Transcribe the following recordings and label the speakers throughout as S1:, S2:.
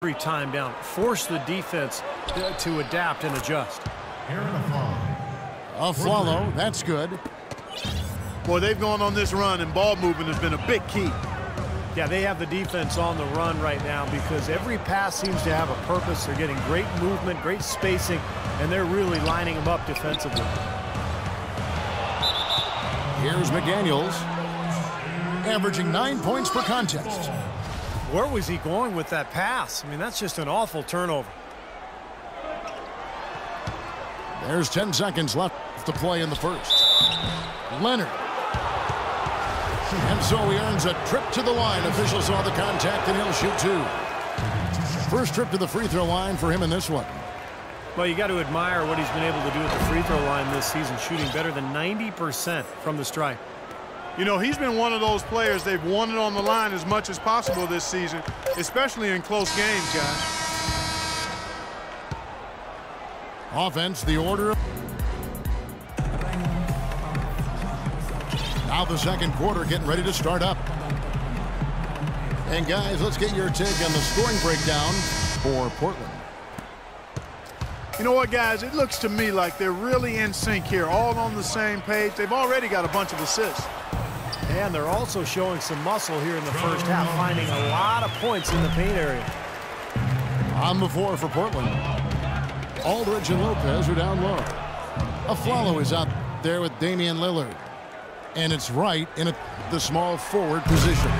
S1: every time down. Force the defense to adapt and adjust.
S2: A follow, that's good.
S3: Boy, they've gone on this run, and ball movement has been a big key.
S1: Yeah, they have the defense on the run right now because every pass seems to have a purpose. They're getting great movement, great spacing, and they're really lining them up defensively.
S2: Here's McDaniels, averaging 9 points per contest.
S1: Where was he going with that pass? I mean, that's just an awful turnover.
S2: There's 10 seconds left to play in the first. Leonard. And so he earns a trip to the line. Officials saw the contact, and he'll shoot two. First trip to the free throw line for him in this one.
S1: Well, you got to admire what he's been able to do at the free throw line this season, shooting better than 90% from the stripe.
S3: You know, he's been one of those players they've wanted on the line as much as possible this season, especially in close games, guys.
S2: Offense, the order. Now the second quarter getting ready to start up. And guys, let's get your take on the scoring breakdown for Portland.
S3: You know what, guys? It looks to me like they're really in sync here, all on the same page. They've already got a bunch of assists.
S1: And they're also showing some muscle here in the first half, finding a lot of points in the paint area.
S2: On the floor for Portland. Aldridge and Lopez are down low. Aflalo is out there with Damian Lillard. And it's right in the small forward position.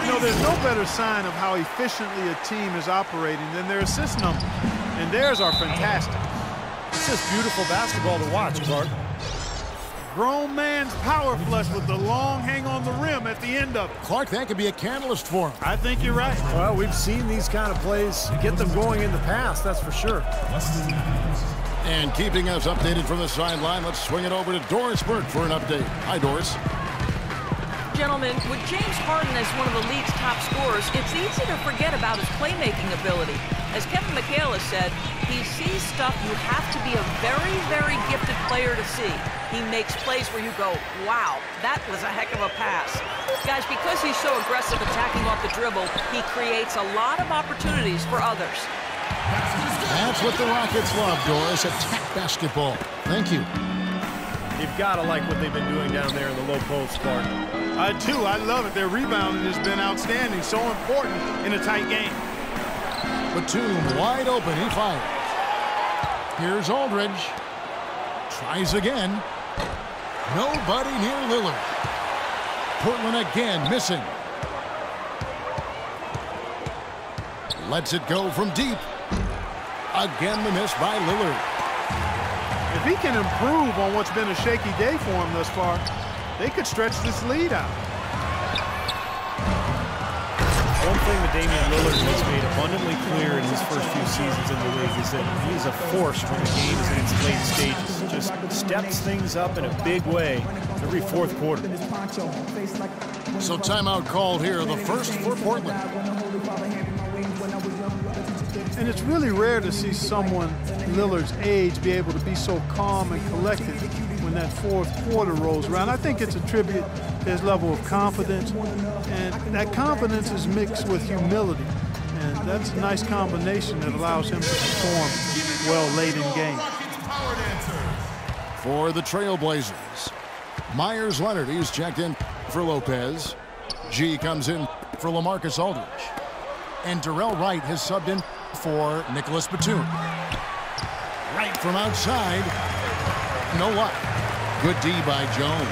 S3: You know, there's no better sign of how efficiently a team is operating than their assist numbers. And theirs are fantastic.
S1: It's just beautiful basketball to watch, Clark.
S3: Grown man's power flush with the long hang on the rim at the end of it.
S2: Clark, that could be a catalyst for him.
S3: I think you're right.
S1: Well, we've seen these kind of plays get them going in the past, that's for sure.
S2: And keeping us updated from the sideline, let's swing it over to Doris Burke for an update. Hi, Doris.
S4: Gentlemen, with James Harden as one of the league's top scorers, it's easy to forget about his playmaking ability. As Kevin McHale has said, he sees stuff you have to be a very, very gifted player to see. He makes plays where you go, wow, that was a heck of a pass. Guys, because he's so aggressive attacking off the dribble, he creates a lot of opportunities for others.
S2: That's what the Rockets love, Doris. Attack basketball. Thank you.
S1: You've got to like what they've been doing down there in the low post, Clark.
S3: I do. I love it. Their rebounding has been outstanding. So important in a tight game.
S2: Batum wide open. He fires. Here's Aldridge. Tries again. Nobody near Lillard. Portland again missing. Lets it go from deep. Again the miss by Lillard.
S3: If he can improve on what's been a shaky day for him thus far, they could stretch this lead out.
S1: One thing that Damian Lillard has made abundantly clear in his first few seasons in the league is that he's a force when the game is in its late stages. Just steps things up in a big way every fourth quarter.
S2: So timeout called here, the first for Portland.
S3: And it's really rare to see someone Lillard's age be able to be so calm and collected when that fourth quarter rolls around. I think it's a tribute to his level of confidence, and that confidence is mixed with humility. And that's a nice combination that allows him to perform well late in game.
S2: For the Trailblazers, Myers Leonard, he's checked in for Lopez. G comes in for LaMarcus Aldridge. And Darrell Wright has subbed in for Nicholas Batum. Right from outside. No luck. Good D by Jones.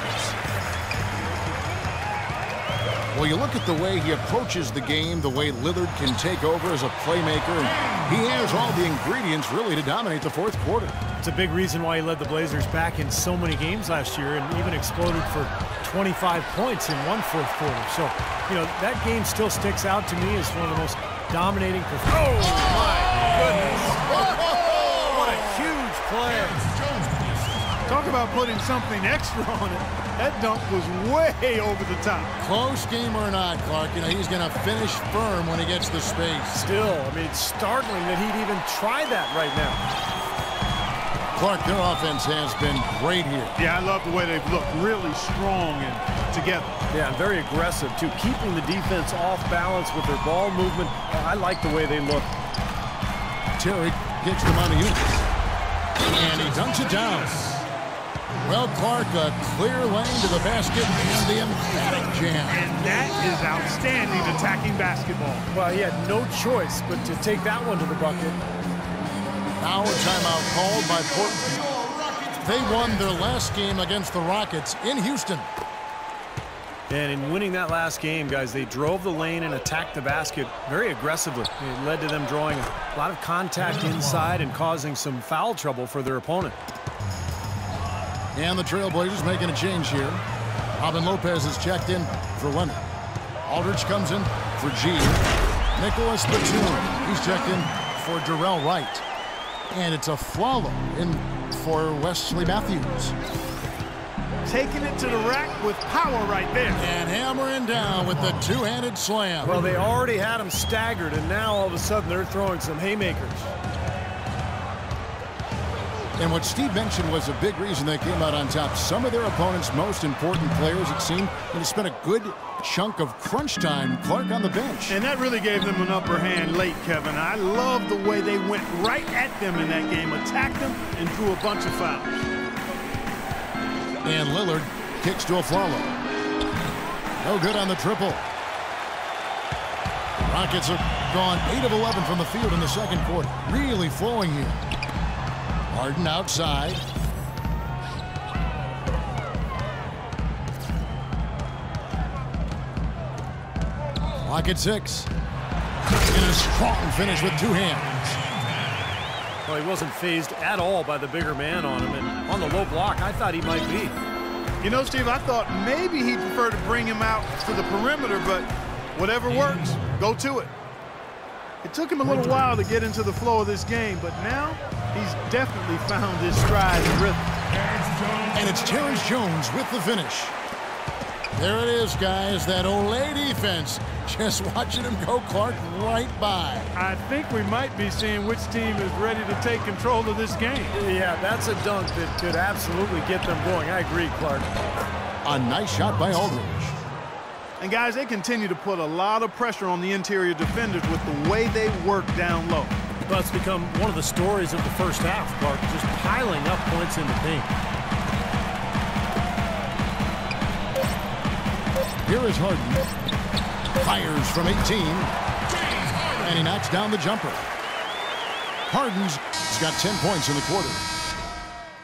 S2: Well, you look at the way he approaches the game, the way Lillard can take over as a playmaker, and he has all the ingredients really to dominate the fourth quarter.
S1: It's a big reason why he led the Blazers back in so many games last year and even exploded for 25 points in one fourth quarter. So, you know, that game still sticks out to me as one of the most dominating performances. Oh, my goodness. What a huge play.
S3: Talk about putting something extra on it. That dunk was way over the top.
S2: Close game or not, Clark, you know, he's going to finish firm when he gets the space.
S1: Still, I mean, it's startling that he'd even try that right now.
S2: Clark, their offense has been great here.
S3: Yeah, I love the way they've looked. Really strong and together.
S5: Yeah, very aggressive, too. Keeping the defense off balance with their ball movement. I like the way they look.
S2: Terry gets the Montezumas. And he dunks it down. Well, Clark, a clear lane to the basket and the emphatic jam.
S6: And that is outstanding attacking basketball.
S1: Well, he had no choice but to take that one to the bucket.
S2: Now a timeout called by Portland. They won their last game against the Rockets in Houston.
S1: And in winning that last game, guys, they drove the lane and attacked the basket very aggressively. It led to them drawing a lot of contact inside and causing some foul trouble for their opponent.
S2: And the Trailblazers making a change here. Robin Lopez is checked in for Leonard. Aldridge comes in for G. Nicholas Batum, he's checked in for Darrell Wright. And it's a Flalo in for Wesley Matthews.
S6: Taking it to the rack with power right there.
S2: And hammering down with the two-handed slam.
S1: Well, they already had him staggered, and now all of a sudden they're throwing some haymakers.
S2: And what Steve mentioned was a big reason they came out on top. Some of their opponents' most important players, it seemed, and spent a good chunk of crunch time, Clark, on the bench.
S3: And that really gave them an upper hand late, Kevin. I love the way they went right at them in that game, attacked them, and drew a bunch of fouls.
S2: And Lillard kicks to a Flalo. No good on the triple. Rockets have gone 8 of 11 from the field in the second quarter. Really flowing here. Harden outside. Clock at 6. And a strong finish with 2 hands.
S1: Well, he wasn't phased at all by the bigger man on him. And on the low block, I thought he might be.
S3: You know, Steve, I thought maybe he'd prefer to bring him out to the perimeter, but whatever works, go to it. It took him a little while to get into the flow of this game, but now he's definitely found his stride and rhythm.
S2: And it's Terrence Jones with the finish. There it is, guys, that Olay defense. Just watching him go, Clark, right by.
S3: I think we might be seeing which team is ready to take control of this game.
S1: Yeah, that's a dunk that could absolutely get them going. I agree, Clark.
S2: A nice shot by Aldridge.
S3: And, guys, they continue to put a lot of pressure on the interior defenders with the way they work down low.
S1: Well, it's become one of the stories of the first half, Clark, just piling up points in the paint.
S2: Here is Harden. Fires from 18. And he knocks down the jumper. Harden's got 10 points in the quarter.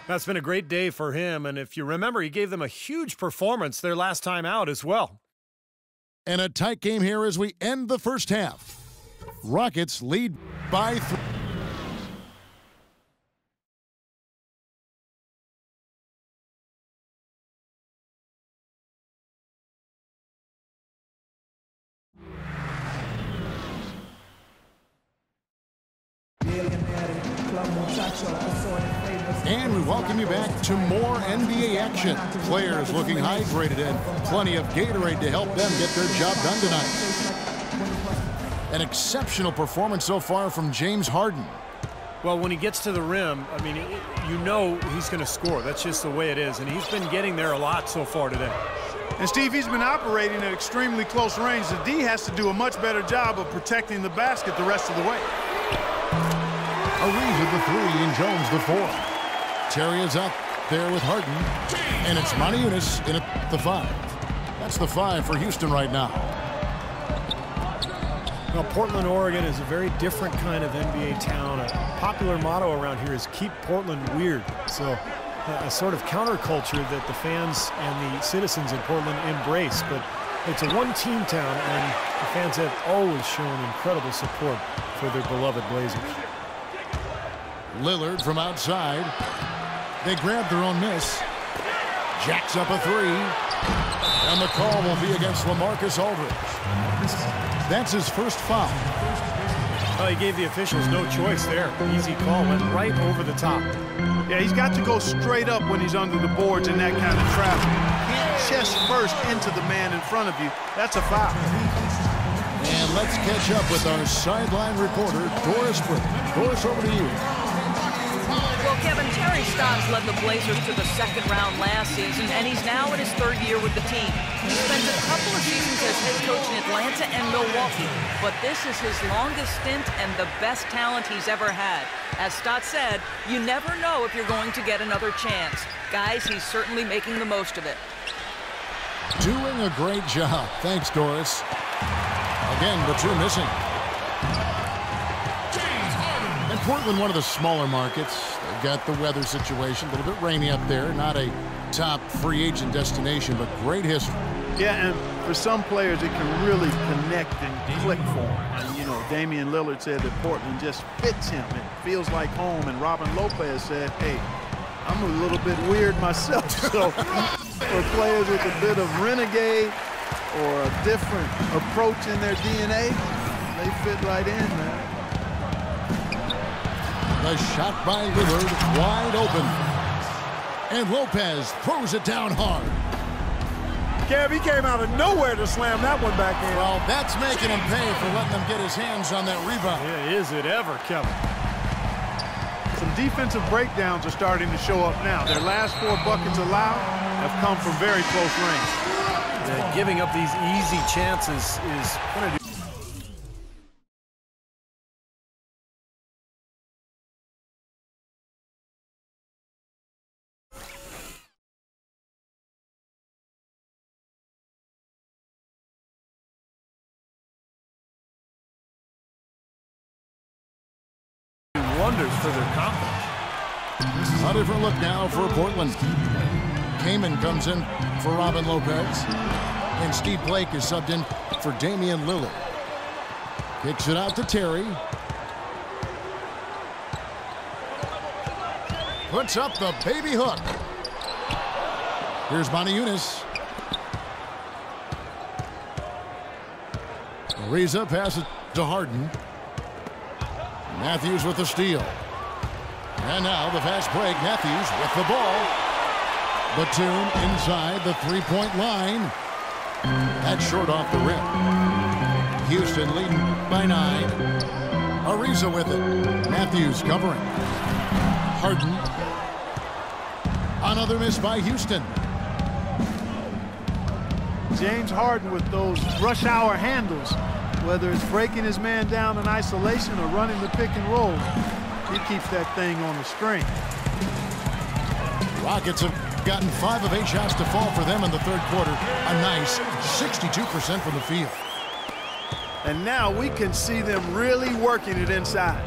S1: That's been a great day for him. And if you remember, he gave them a huge performance their last time out as well.
S2: And a tight game here as we end the first half. Rockets lead by 3. And we welcome you back to more NBA action. Players looking hydrated and plenty of Gatorade to help them get their job done tonight. An exceptional performance so far from James Harden.
S1: Well, when he gets to the rim, I mean, you know he's going to score. That's just the way it is. And he's been getting there a lot so far today.
S3: And, Steve, he's been operating at extremely close range. The D has to do a much better job of protecting the basket the rest of the way.
S2: Ariza the 3 and Jones the 4. Terry is up there with Harden. And it's Montezumas in at the 5. That's the 5 for Houston right now.
S1: Well, Portland, Oregon is a very different kind of NBA town. A popular motto around here is keep Portland weird. So a sort of counterculture that the fans and the citizens in Portland embrace. But it's a one-team town, and the fans have always shown incredible support for their beloved Blazers.
S2: Lillard from outside. They grab their own miss. Jacks up a 3. And the call will be against LaMarcus Aldridge. That's his first foul.
S1: Well, he gave the officials no choice there. Easy call, went right over the top.
S3: Yeah, he's got to go straight up when he's under the boards in that kind of traffic. Hit chest first into the man in front of you. That's a foul.
S2: And let's catch up with our sideline reporter, Doris Britt. Doris, over to you.
S4: Well, Kevin, Terry Stotts led the Blazers to the second round last season, and he's now in his third year with the team. He spent a couple of seasons as head coach in Atlanta and Milwaukee, but this is his longest stint and the best talent he's ever had. As Stotts said, you never know if you're going to get another chance. Guys, he's certainly making the most of it.
S2: Doing a great job. Thanks, Doris. Again, the two missing. And Portland, one of the smaller markets. They've got the weather situation, a little bit rainy up there. Not a top free agent destination, but great history.
S3: Yeah, and for some players, it can really connect and click for them. And, you know, Damian Lillard said that Portland just fits him. It feels like home. And Robin Lopez said, hey, I'm a little bit weird myself. So for players with a bit of renegade or a different approach in their DNA, they fit right in, man.
S2: The shot by Lillard, wide open. And Lopez throws it down hard.
S6: Kev, he came out of nowhere to slam that one back in.
S2: Well, that's making him pay for letting them get his hands on that rebound.
S1: Yeah, is it ever, Kevin?
S3: Some defensive breakdowns are starting to show up now. Their last 4 buckets allowed have come from very close range.
S1: Yeah, giving up these easy chances is going to do. Wonders for their confidence.
S2: A different look now for Portland. Kaman comes in for Robin Lopez. And Steve Blake is subbed in for Damian Lillard. Kicks it out to Terry. Puts up the baby hook. Here's Yunus. Ariza passes to Harden. Matthews with the steal. And now the fast break. Matthews with the ball. Batum inside the three-point line. That's short off the rim. Houston leading by 9. Ariza with it. Matthews covering. Harden. Another miss by Houston.
S3: James Harden with those rush hour handles. Whether it's breaking his man down in isolation or running the pick and roll, he keeps that thing on the string.
S2: Rockets have gotten 5 of 8 shots to fall for them in the third quarter. A nice 62% from the field.
S3: And now we can see them really working it inside.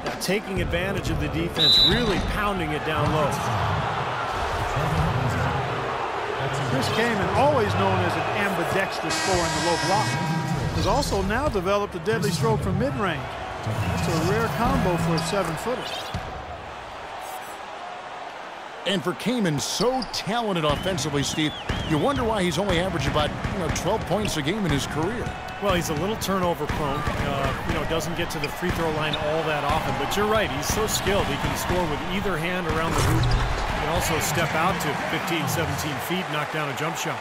S1: Yeah, taking advantage of the defense, really pounding it down low.
S3: Chris Kaman, always known as an ambidextrous scorer in the low block, has also now developed a deadly stroke from mid-range. That's a rare combo for a 7-footer.
S2: And for Kaman, so talented offensively, Steve, you wonder why he's only averaged about 12 points a game in his career.
S1: Well, he's a little turnover prone. Doesn't get to the free throw line all that often. But you're right, he's so skilled. He can score with either hand around the hoop. He can also step out to 15, 17 feet, knock down a jump shot.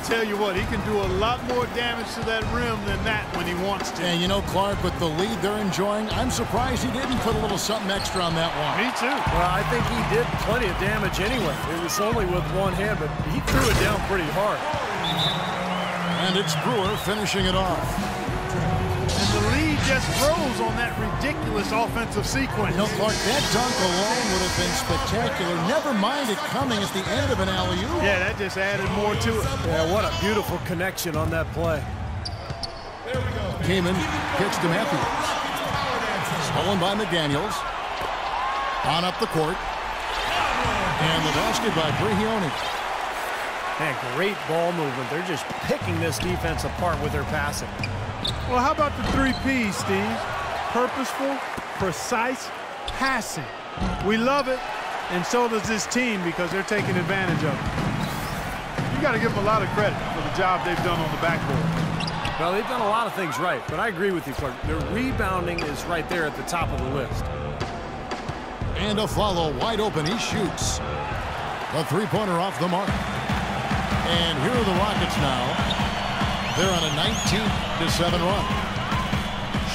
S3: Tell you what, he can do a lot more damage to that rim than that when he wants to.
S2: And Clark, with the lead they're enjoying, I'm surprised he didn't put a little something extra on that one.
S3: Me too.
S1: Well, I think he did plenty of damage anyway. It was only with one hand, but he threw it down pretty hard.
S2: And it's Brewer finishing it off.
S3: And the lead just grows on that ridiculous offensive sequence.
S2: Clark, that dunk alone would have been spectacular. Never mind it coming at the end of an alley-oop.
S3: Yeah, that just added more to it.
S1: Yeah, what a beautiful connection on that play.
S2: Kaman kicks to Matthews. Stolen by McDaniels. On up the court. And the basket by Brihione.
S1: Man, great ball movement. They're just picking this defense apart with their passing.
S3: Well, how about the 3 Ps, Steve? Purposeful, precise, passing. We love it, and so does this team because they're taking advantage of it. You got to give them a lot of credit for the job they've done on the backboard.
S1: Well, they've done a lot of things right, but I agree with you, Clark. Their rebounding is right there at the top of the list.
S2: And a follow, wide open, he shoots. A three-pointer off the mark. And here are the Rockets now. They're on a 19-7 run.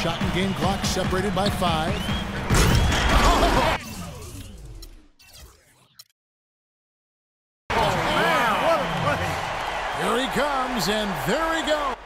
S2: Shot and game clock separated by 5. Oh, Here he comes, and there he goes.